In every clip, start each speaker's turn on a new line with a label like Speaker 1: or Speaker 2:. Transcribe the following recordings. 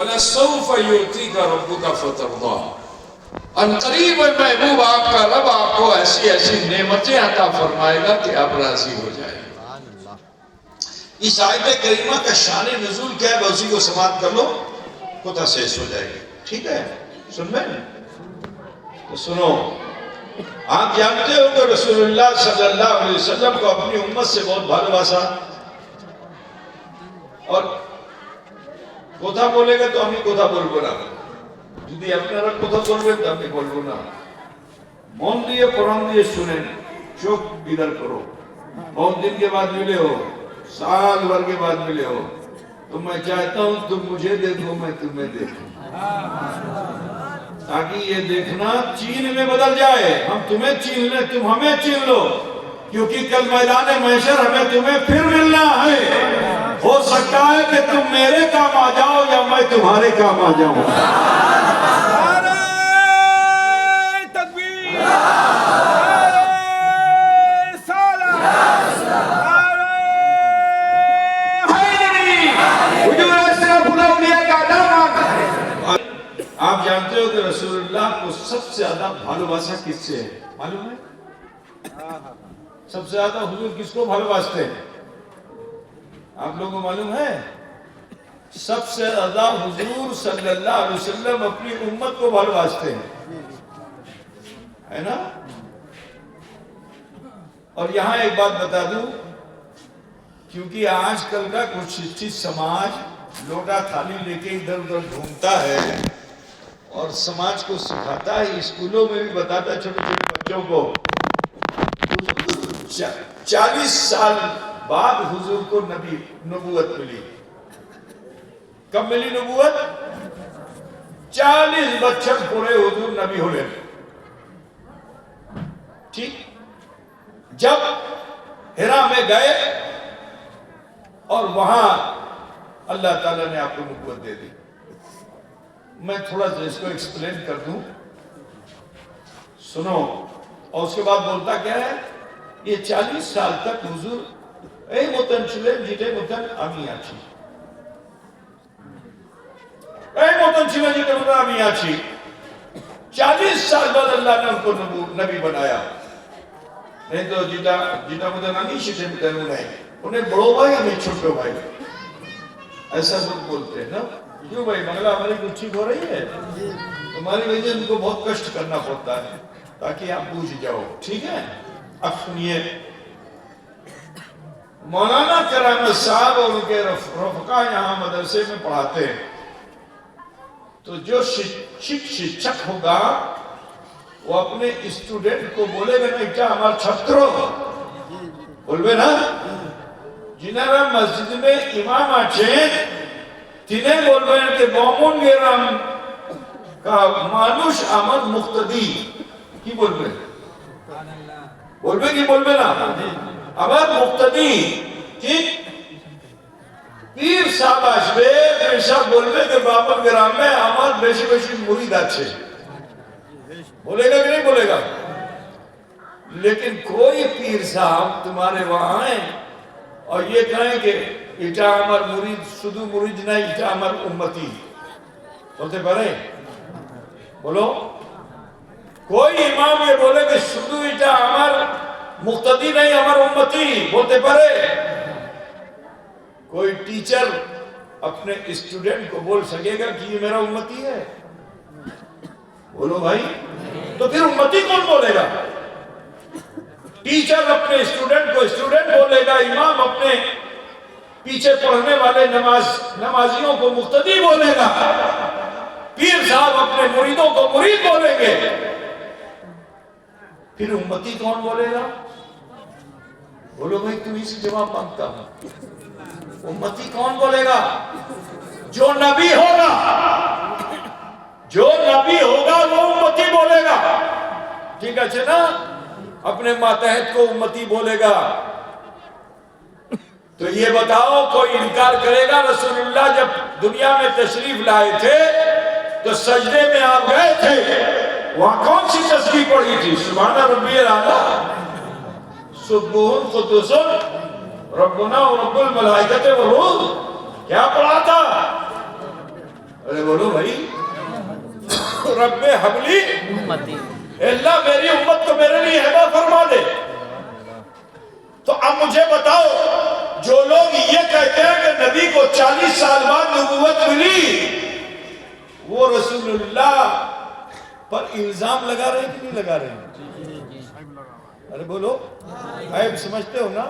Speaker 1: وَلَسَوْفَ يُؤْتِيكَ رَبُّكَ فَتَرْضَىٰ ان قریب محبوب آپ کا رب آپ کو ایسی ایسی نعمتیں عطا فرمائے گا کہ آپ راضی ہو جائیں گے۔ اس آیت کریمہ کا شان نزول کیا ہے اسی کو سماعت کر لو، خود حسیس ہو جائے گی۔ ٹھیک ہے، سن میں تو سنو، آپ جانتے ہو کہ رسول اللہ صلی اللہ علیہ وسلم کو اپنی امت سے بہت بھالواسا، اور কোথা বলে গে তো আমি কোথা বলবো না, যদি আপনারা কোথা বলবেন তো আমি বলবো না। মন দিয়ে প্রাণ দিয়ে শুনেন, চোখ বিদার করো। बहुत दिन के बाद मिले हो, साल भर के बाद मिले हो, तो मैं चाहता हूं तुम मुझे देखो मैं तुम्हें देखूं, ताकि ये देखना चीन में बदल जाए। हम तुम्हें चीन ले, तुम हमें चीन लो, क्योंकि कल मैदान महशर हमें तुम्हें फिर मिलना है। हो सकता है कि तुम मेरे काम आ जाओ या मैं तुम्हारे काम आ जाऊं। آپ جانتے ہو کہ رسول اللہ کو سب سے زیادہ بھالواسا کس سے ہے معلوم ہے؟ سب سے زیادہ حضور کس کو بھالواستے ہیں آپ لوگوں کو معلوم ہے؟ سب سے زیادہ حضور صلی اللہ علیہ وسلم اپنی امت کو بھالواستے ہیں، ہے نا؟ اور یہاں ایک بات بتا دوں، کیونکہ آج کل کا کچھ چیز سماج لوٹا تھالی لے کے ادھر ادھر گھومتا ہے اور سماج کو سکھاتا ہے، اسکولوں میں بھی بتاتا ہے چھوٹے چھوٹے بچوں کو۔ 40 سال بعد حضور کو نبوت ملی۔ کب ملی نبوت؟ 40 بچر پورے حضور نبی ہوئے۔ ٹھیک، جب ہرا میں گئے اور وہاں اللہ تعالیٰ نے آپ کو نبوت دے دی۔ میں تھوڑا سا اس کو ایکسپلین کر دوں، سنو، اور اس کے بعد بولتا کیا ہے؟ یہ 40 سال تک حضور اے متن چلے جیتے متن آمی آچی، اے متن چلے جیتے متن آمی آچی۔ 40 سال بعد اللہ نے ان کو نبی بنایا، نہیں تو جیتا متن آمی شیٹے متن انہیں بڑو بھائی ہمیں چھوٹو بھائی، ایسا لوگ بولتے ہیں نا۔ کیوں بھائی بنگلہ ہماری کچھ ٹھیک ہو رہی ہے؟ تمہاری وجہ ان کو بہت کشٹ کرنا پڑتا ہے تاکہ آپ بوجھ جاؤ، ٹھیک ہے؟ اب سنیے، مولانا کرامت صاحب اور ان کے رفقا یہاں مدرسے میں پڑھاتے ہیں، تو جو شکشک ہوگا وہ اپنے اسٹوڈنٹ کو بولے گا نہیں کیا ہمارا چھترو بولبے نا، جنہاں مسجد میں امام آچھیں تینہیں بولبے ہیں کہ مومن گیرام کا مانوش آمد مقتدی کی بولبے کی بولبے نا آمد مقتدی کی پیر صاحب آشبے پیشہ بولبے کہ باپن گرام میں آمد بیشی بیشی مرید آچھے بولے گا کہ نہیں بولے گا؟ لیکن کوئی پیر صاحب تمہارے وہاں ہیں اور یہ کہیں کہ ایٹا ہمار مرید سدو مرید نہیں ایٹا ہمار امتی بولتے پڑے؟ بولو، کوئی امام یہ بولے کہ سدو ایٹا ہمار مقتدی نہیں ہمار امتی بولتے پڑے؟ کوئی ٹیچر اپنے اسٹوڈنٹ کو بول سکے گا کہ یہ میرا امتی ہے؟ بولو بھائی، تو پھر امتی کون بولے گا؟ ٹیچر اپنے اسٹوڈنٹ کو اسٹوڈنٹ بولے گا، امام اپنے پیچھے پڑھنے والے نمازیوں کو مقتدی بولے گا، پیر صاحب اپنے مریدوں کو مرید بولیں گے، پھر امتی کون بولے گا؟ بولو بھائی، تمہیں سے جواب مانگتا ہوں، امتی کون بولے گا؟ جو نبی ہوگا، جو نبی ہوگا وہ امتی بولے گا، ٹھیک ہے نا؟ اپنے ماتحت کو امتی بولے گا۔ تو یہ بتاؤ کوئی انکار کرے گا؟ رسول اللہ جب دنیا میں تشریف لائے تھے تو سجدے میں آپ گئے تھے، وہاں کون سی تسبیح پڑھی تھی؟ سبحان ربی الاعلیٰ، سبوح قدوس ربنا و رب الملائکۃ والروح، کیا پڑھا تھا؟ ارے بولو بھائی رب حبلی
Speaker 2: امتی
Speaker 1: اللہ میری امت کو میرے لیے ہبا فرما دے. تو اب مجھے بتاؤ جو لوگ یہ کہتے ہیں کہ نبی کو 40 سال بعد نبوت ملی وہ رسول اللہ پر الزام لگا رہے ہیں کہ نہیں لگا رہے ہیں؟ ارے بولو عیب سمجھتے ہو نا؟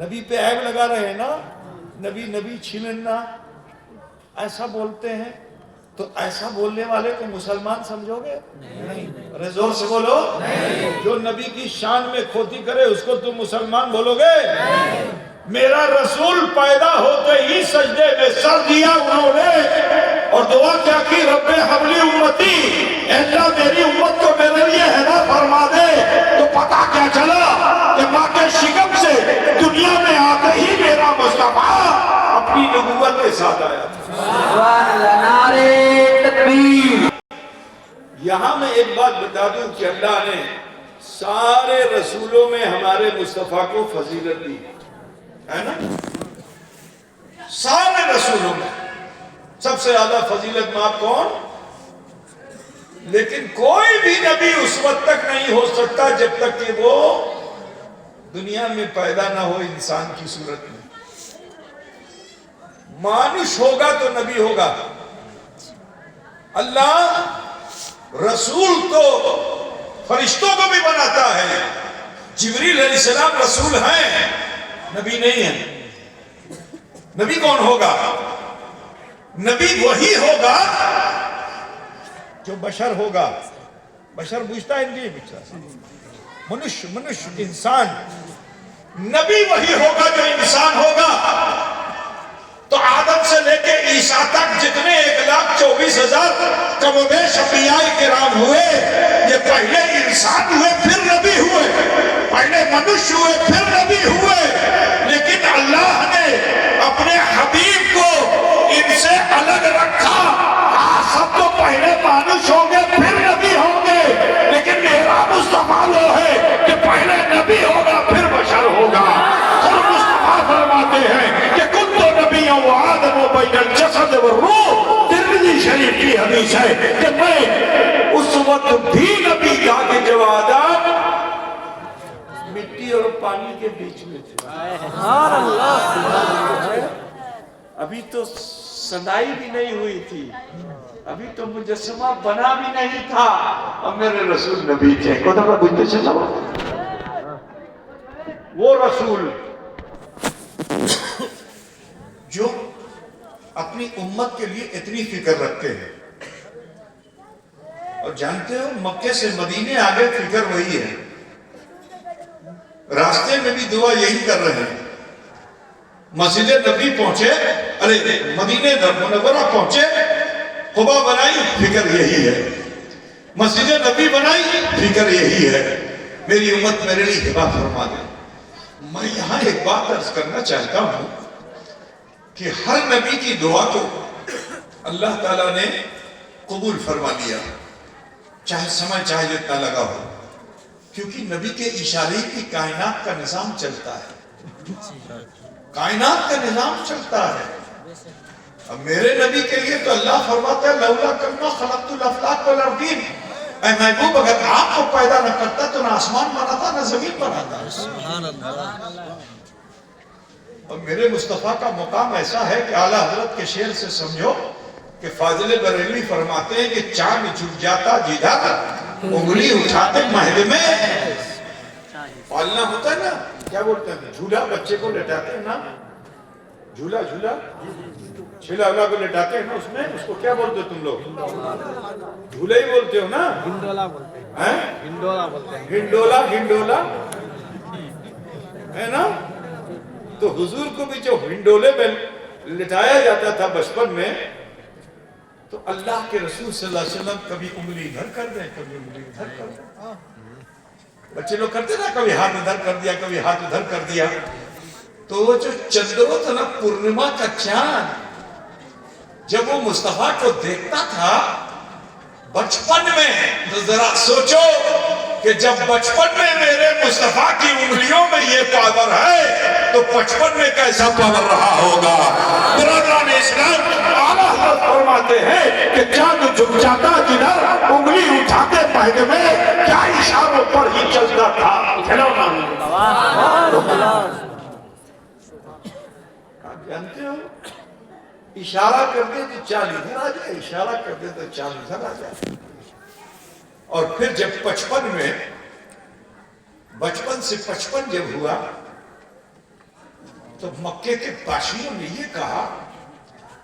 Speaker 1: نبی پہ عیب لگا رہے ہیں نا؟ نبی چھیننا ایسا بولتے ہیں تو ایسا بولنے والے کو مسلمان سمجھو گے؟ نہیں. ارے زور سے بولو. جو نبی کی شان میں کھوتی کرے اس کو تم مسلمان بولو گے؟ میرا رسول پیدا ہوتے ہی سجدے میں سر دیا انہوں نے اور دعا کیا کی رب حبلی امتی اللہ میری امت کو میرے لیے ہدایت فرما دے. تو پتا کیا چلا کہ ماں کے شکم سے دنیا میں آتے ہی میرا مصطفیٰ اپنی نبوت کے ساتھ آیا. یہاں میں ایک بات بتا دوں کہ اللہ نے سارے رسولوں میں ہمارے مصطفیٰ کو فضیلت دی ہے نا؟ سارے رسولوں میں سب سے زیادہ فضیلت مند کون؟ لیکن کوئی بھی نبی اس وقت تک نہیں ہو سکتا جب تک کہ وہ دنیا میں پیدا نہ ہو انسان کی صورت میں. مانوش ہوگا تو نبی ہوگا. اللہ رسول تو فرشتوں کو بھی بناتا ہے. جبریل علیہ السلام رسول ہیں نبی نہیں ہیں. نبی کون ہوگا؟ نبی وہی ہوگا جو بشر ہوگا. بشر بوجھتا ہے نہیں بچہ منش انسان. نبی وہی ہوگا جو انسان ہوگا. تو آدم سے لے کے عیسیٰ تک جتنے 1,24,000 کم و بیش انبیاء کرام ہوئے یہ پہلے انسان ہوئے پھر نبی ہوئے. پہلے منش ہوئے پھر نبی ہوئے. لیکن اللہ نے اپنے حبیب کو ان سے الگ رکھا. سب تو پہلے مانوش ہوں گے پھر نبی ہوں گے. لیکن میرا مصطفیٰ وہ ہے کہ پہلے نبی ہوگا پھر بشر ہوگا. اور مصطفیٰ فرماتے ہیں کہ کن تو نبی و آدم و بین الجسد و روح. ترمذی شریف کی حدیث ہے کہ میں اس وقت بھی نبی تھا کہ جب آدم مٹی اور پانی کے بیچ میں تھے. ابھی تو صدائی بھی نہیں ہوئی تھی. ابھی تو مجسمہ بنا بھی نہیں تھا. اب میرے رسول نبی تھے. کو دفعہ بجھتے چلا وہ رسول جو اپنی امت کے لیے اتنی فکر رکھتے ہیں. اور جانتے ہو مکے سے مدینے آگے فکر وہی ہے. راستے میں بھی دعا یہی کر رہے ہیں. مسجد نبی پہنچے مدینے منورہ پہنچے قبا بنائی فکر یہی ہے. مسجد نبی بنائی فکر یہی ہے. میری امت میرے لیے ہبا فرما دے. میں یہاں ایک بات عرض کرنا چاہتا ہوں کہ ہر نبی کی دعا کو اللہ تعالیٰ نے قبول فرما لیا چاہے سمے چاہے جتنا لگا ہو. کیونکہ نبی کے اشارے کی کائنات کا نظام چلتا ہے. کائنات کا نظام چلتا ہے. اب میرے نبی کے لیے تو اللہ فرماتا ہے لولا کلمہ خلقت الافلاک والارضین. اے محبوب اگر آپ کو پیدا نہ کرتا تو نہ آسمان بناتا نہ زمین بناتا. سبحان اللہ. اور میرے مصطفیٰ کا مقام ایسا ہے کہ اعلیٰ حضرت کے شعر سے سمجھو کہ فاضل بریلوی فرماتے ہیں کہ چاند جھک جاتا جدھر انگلی اٹھاتے مہد میں. پالنا ہوتا ہے نا کیا بولتے ہیں جھولا بچے کو لٹاتے ہیں نا. جھولا چھلا اللہ کو لٹاتے ہیں نا اس میں اس کو کیا بولتے تم لوگ؟ جھولا ہی بولتے ہو نا.
Speaker 2: گنڈولا بولتے ہیں. گنڈولا بولتے ہیں. گنڈولا ہے نا. تو حضور کو بھی جو ہنڈولے میں لٹایا جاتا تھا بچپن میں تو اللہ کے رسول صلی اللہ علیہ وسلم کبھی انگلی ادھر کر دیں کبھی انگلی ادھر کر دیں. بچے لوگ کرتے نا کبھی ہاتھ ادھر کر دیا کبھی ہاتھ ادھر کر دیا. تو وہ جو چندرو تھا نا پورنما کا چاند جب وہ مصطفیٰ کو دیکھتا تھا بچپن میں تو ذرا سوچو کہ جب بچپن میں میرے مصطفیٰ کی انگلیوں میں یہ پاور ہے تو بچپن میں کیسا پاور رہا ہوگا. برادران اسلام اعلیٰ बशारत फरमाते हैं कि चांद झुक जाता जिधर उंगली उठाते पहले में क्या इशारों पर ही चलता था। चलो आप जानते हो इशारा करते तो चाल इधर आ जाए, इशारा करते तो चाल इधर आ जाए। और फिर जब 55 में बचपन से 55 जब हुआ तो मक्के के बाशियों ने ये कहा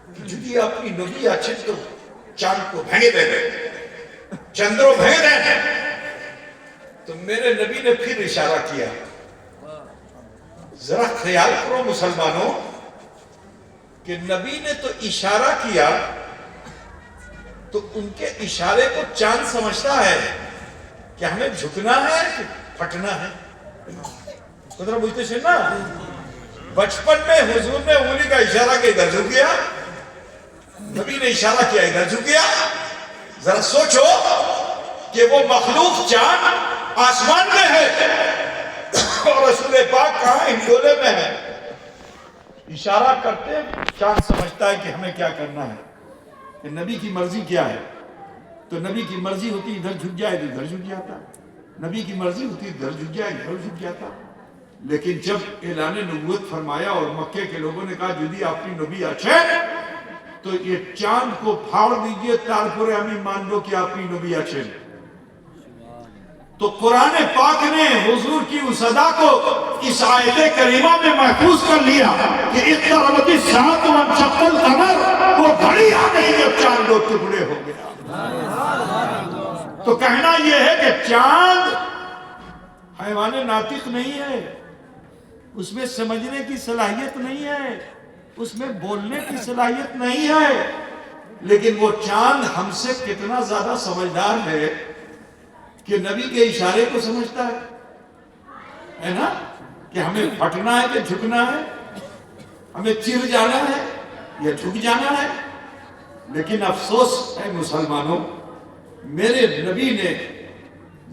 Speaker 2: कि यदि अपनी नबी अच्छे तो चांद को भेंगे दे दे, चंद्रो भेंगे दे। तो मेरे नबी ने फिर इशारा किया। जरा ख्याल करो मुसलमानों कि नबी ने तो इशारा किया तो उनके इशारे को चांद समझता है कि हमें झुकना है कि फटना है। कुदरा बुझते से ना बचपन में हुजूर ने उंगली का इशारा किया इधर झुक गया, नबी ने इशारा किया इधर झुक गया। जरा सोचो कि वो मखलूक चांद आसमान में है और रसूल पाक कहां हिंडोले में है। इशारा करते चांद समझता है कि हमें क्या करना है, कि नबी की मर्जी क्या है। तो नबी की मर्जी होती इधर झुक जाए तो इधर झुक जाता, नबी की मर्जी होती इधर झुक जाए इधर झुक जाता। लेकिन जब ऐलान नबूवत फरमाया और मक्के के लोगों ने कहा यदि आपकी नबी अच्छे तो ये चांद को फाड़ दीजिए, तारपुर हमें मान लो कि आपकी नबी अच्छे। तो कुरान पाक ने हुजूर की उस अदा को इस आयत करीमा में महफूज कर लिया कि इक़्तरबती साअत वंशक़्क़ल क़मर, वो घड़ी आ गई जब चांद दो टुकड़े हो गया। तो कहना यह है कि चांद हैवान नातिक नहीं है, उसमें समझने की सलाहियत नहीं है, उसमें बोलने की सलाहियत नहीं है, लेकिन वो चांद हमसे कितना ज्यादा समझदार है कि नबी के इशारे को समझता है ना, कि हमें फटना है कि झुकना है, हमें चिर जाना है या झुक जाना है। लेकिन अफसोस है मुसलमानों, मेरे नबी ने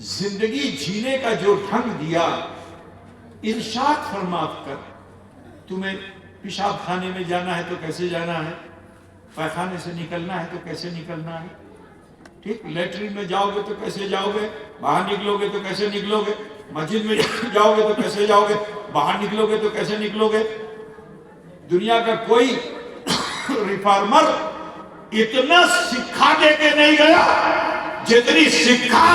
Speaker 2: जिंदगी जीने का जो ढंग दिया, इरशाद फरमा कर तुम्हें पेशाब खाने में जाना है तो कैसे जाना है, पैखाने से निकलना है तो कैसे निकलना है, ठीक, लेटरिन में जाओगे तो कैसे जाओगे, बाहर निकलोगे तो कैसे निकलोगे, मस्जिद में जाओगे तो कैसे जाओगे, बाहर निकलोगे तो कैसे निकलोगे। दुनिया का कोई रिफॉर्मर इतना सिक्खा दे के नहीं गया जितनी सिक्खा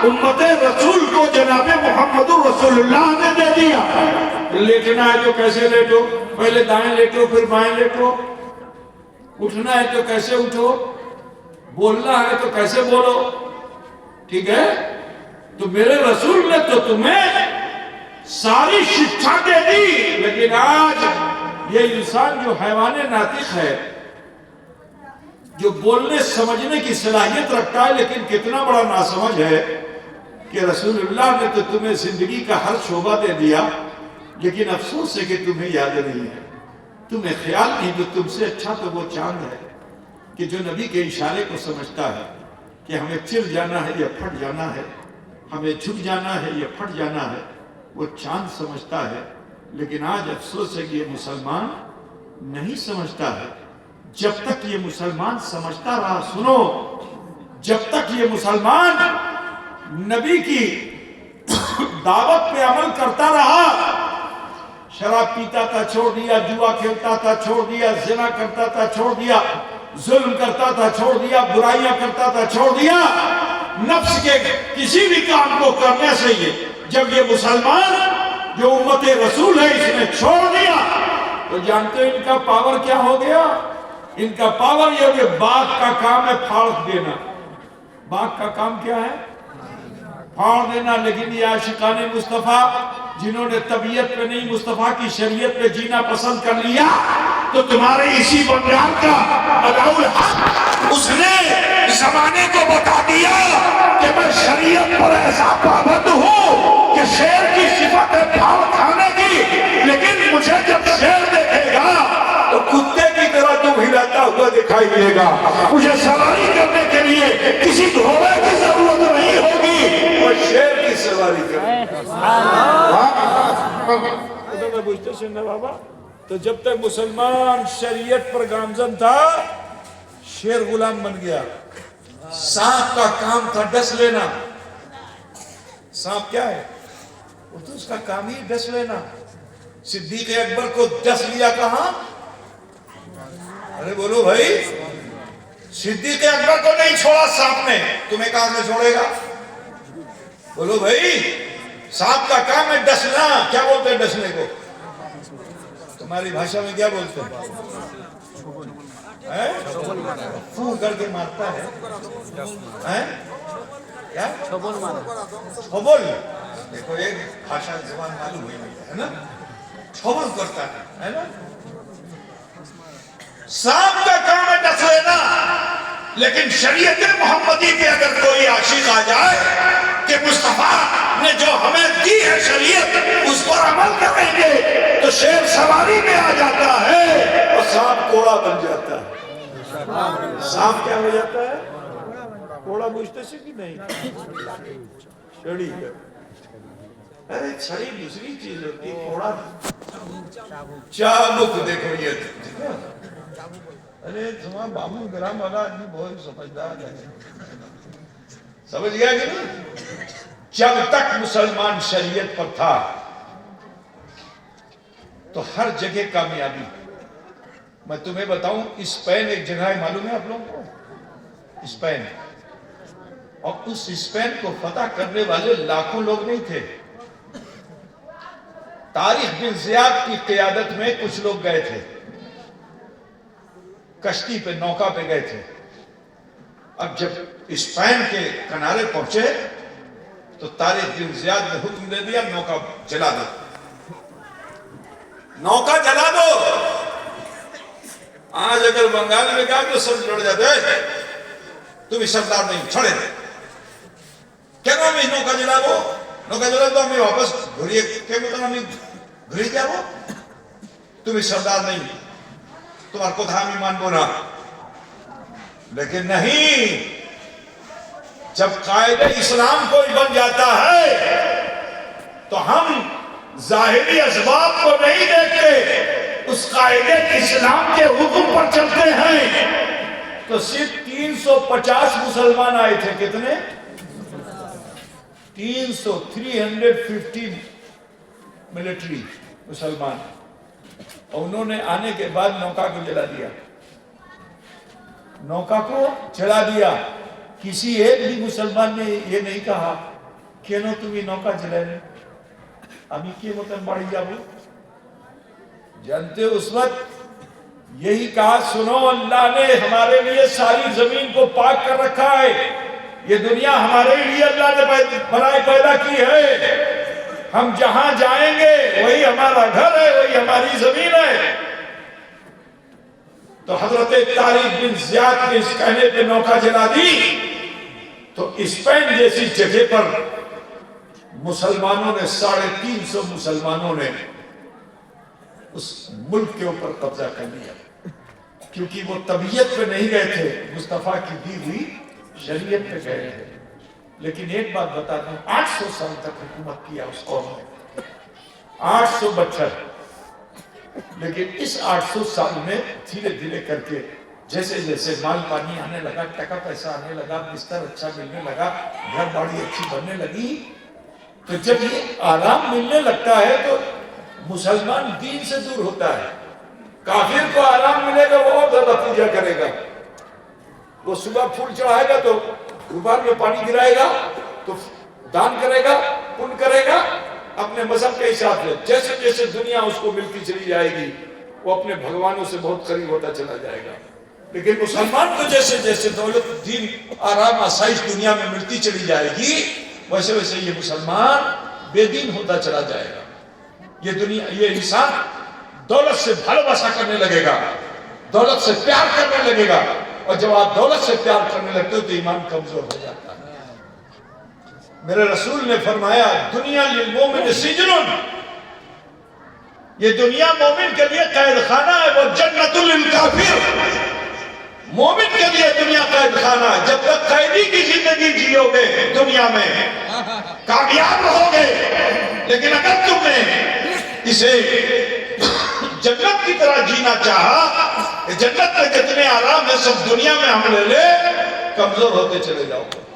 Speaker 2: उम्मते रसूल को जनाबे मुहम्मदुर रसूलुल्लाह ने दे दिया। लेटना है तो कैसे लेटो, पहले दाएं लेटो फिर बाएं लेटो, उठना है तो कैसे उठो, बोलना है तो कैसे बोलो, ठीक है। तो मेरे रसूल ने तो तुम्हें सारी शिक्षा दे दी, लेकिन आज ये इंसान जो हैवाने नातिक है, जो बोलने समझने की सलाहियत रखता है, लेकिन कितना बड़ा नासमझ है कि रसूलुल्लाह ने तो तुम्हें जिंदगी का हर शोबा दे दिया, लेकिन अफसोस है कि तुम्हें याद नहीं है, तुम्हें ख्याल नहीं। जो तुमसे अच्छा तो वो चांद है कि जो नबी के इशारे को समझता है कि हमें चिर जाना है या फट जाना है, हमें झुक जाना है या फट जाना है, वो चांद समझता है। लेकिन आज अफसोस है कि ये मुसलमान नहीं समझता है। जब तक ये मुसलमान समझता रहा, सुनो, जब तक ये मुसलमान नबी की दावत पे अमल करता रहा, शराब पीता था छोड़ दिया, जुआ खेलता था छोड़ दिया, ज़िना करता था छोड़ दिया, जुल्म करता था छोड़ दिया, बुराइयां करता था छोड़ दिया, नफ्स के किसी भी काम को करने से ये, जब ये मुसलमान जो उम्मत रसूल है इसने छोड़ दिया, तो जानते हो इनका पावर क्या हो गया? इनका पावर ये कि बाघ का काम है फाड़ देना। बाघ का काम क्या है? फाड़ देना। लेकिन ये आशिकाने मुस्तफा जिन्होंने तबीयत पे नहीं मुस्तफा की शरीयत पे जीना पसंद कर लिया, तो तुम्हारे इसी बंगाल का अदाउल हक उसने जमाने को बता दिया कि मैं शरीयत पर ऐसा पाबंद हूँ कि शेर की सिफत है फाड़ खाने की, लेकिन मुझे जब शेर देखेगा तो कुत्ते की तरह तुम हिलाता हुआ दिखाई देगा। मुझे सवारी करने के लिए किसी घोड़े की जरूरत नहीं होगी, वो शेर की सवारी करेगा। बुझते सुनना बाबा। तो जब तक मुसलमान शरीयत पर गामजन था,
Speaker 1: शेर गुलाम बन गया। सांप का काम था डस लेना। सांप क्या है? वो तो उसका काम ही डस लेना। सिद्दीक अकबर को डस लिया कहां? अरे बोलो भाई, सिद्दीक अकबर को नहीं छोड़ा सांप ने, तुम्हें कहां से छोड़ेगा? बोलो भाई, सांप का काम है डसना। क्या बोलते हैं डसने को? तुम्हारी भाषा में क्या बोलते हैं? फू करके मारता है, क्या? छबल। देखो एक भाषा जबान मालूम है ना, छबल करता है ना। सांप का काम है डस लेना, लेकिन शरीयत मोहम्मदी के अगर कोई आशिक आ जाए कि मुस्तफा ने जो हमें दी है शरीयत उस पर अमल करेंगे, तो शेर सवारी में आ जाता है और सांप कोड़ा बन जाता है। सांप क्या हो जाता है? कोड़ा बुझते से कि नहीं? छड़ी। अरे छड़ी दूसरी चीज होती है, कोड़ा चाबुक। देखो ये, अरे तुम्हारा बाबू ग्राम वाला आदमी बहुत समझदार है, समझ गया कि नहीं? जब तक मुसलमान शरीयत पर था तो हर जगह कामयाबी। मैं तुम्हें बताऊं, स्पेन एक जगह है, मालूम है आप लोगों को? स्पेन। और उस स्पेन को फतह करने वाले लाखों लोग नहीं थे। तारिक बिन जियाद की क़ियादत में कुछ लोग गए थे, कश्ती पे, नौका पे गए थे। अब जब स्पेन के किनारे पहुंचे तो तारिक बिन जियाद ने हुक्म दे दिया, नौका जला दो, नौका जला दो। आज अगर बंगाल में कहा तो सब लड़ जाते, तुम सरदार नहीं, छोड़े क्या नाम है? नौका जला दो, नौका जला दो, हमें वापस घुरिए। क्या मतलब हमें घुरी क्या वो? तुम सरदार नहीं, तुम्हारे को था हमें मानबो ना। लेकिन नहीं, जब कायदे इस्लाम कोई बन जाता है तो हम जाहिरी असबाब को नहीं देखते, उस कायदे इस्लाम के हुक्म पर चलते हैं। तो सिर्फ 350 मुसलमान आए थे। कितने? 350 मिलिट्री मुसलमान। और उन्होंने आने के बाद नौका को जला दिया, नौका को जला दिया। किसी एक भी मुसलमान ने ये नहीं कहा कि नो तुम ये नौका जलाए, अभी के मतलब बाड़ी जाओ। जानते उस वक्त यही कहा, सुनो अल्लाह ने हमारे लिए सारी जमीन को पाक कर रखा है, ये दुनिया हमारे लिए अल्लाह ने बनाई पैदा की है। हम जहां जाएंगे वही हमारा घर है, वही हमारी जमीन है। तो हजरत तारिक बिन जियाद के इस कहने पे नौका जला दी, तो स्पेन जैसी जगह पर मुसलमानों ने 350 मुसलमानों ने उस मुल्क के ऊपर कब्जा कर लिया, क्योंकि वो तबीयत पे नहीं गए थे, मुस्तफा की दी हुई शरीयत पे गए थे। लेकिन एक बात बताता हूं, 800 साल तक हुकूमत किया उस कौम ने, 800 बच्चर। लेकिन इस 800 साल में धीरे धीरे करके जैसे जैसे माल पानी आने लगा, टका पैसा आने लगा, बिस्तर अच्छा मिलने लगा, घर बाड़ी अच्छी बनने लगी, तो जब ये आराम मिलने लगता है तो मुसलमान दीन से दूर होता है। काफिर को आराम मिलेगा, वो और ज्यादा पूजा करेगा। वो सुबह फूल चढ़ाएगा तो गुबार में पानी गिराएगा, तो दान करेगा, पुण्य करेगा अपने मजहब के हिसाब से। जैसे जैसे दुनिया उसको मिलती चली जाएगी, वो अपने भगवानों से बहुत करीब होता चला जाएगा। लेकिन मुसलमान को जैसे जैसे दौलत, दीन, आराम, आसाइश दुनिया में मिलती चली जाएगी, वैसे वैसे ये मुसलमान बेदीन होता चला जाएगा। ये दुनिया, ये इंसान दौलत से भालोबासा करने लगेगा, दौलत से प्यार करने लगेगा। और जब आप दौलत से प्यार करने लगते हो तो ईमान कमजोर हो जाता है। मेरे रसूल ने फरमाया, दुनिया लिल मोमिन सिजनुन, ये दुनिया मोमिन के लिए कैद खाना है, वो जन्नतुल लिल काफिर। मोमिन के लिए दुनिया कैद खाना है। जब तक कैदी की जिंदगी जियोगे दुनिया में कामयाब रहोगे, लेकिन अगर तुमने इसे جنت کی طرح جینا چاہا، جنت میں جتنے آرام ہیں سب دنیا میں ہم لے لے، کمزور ہوتے چلے جاؤ گے۔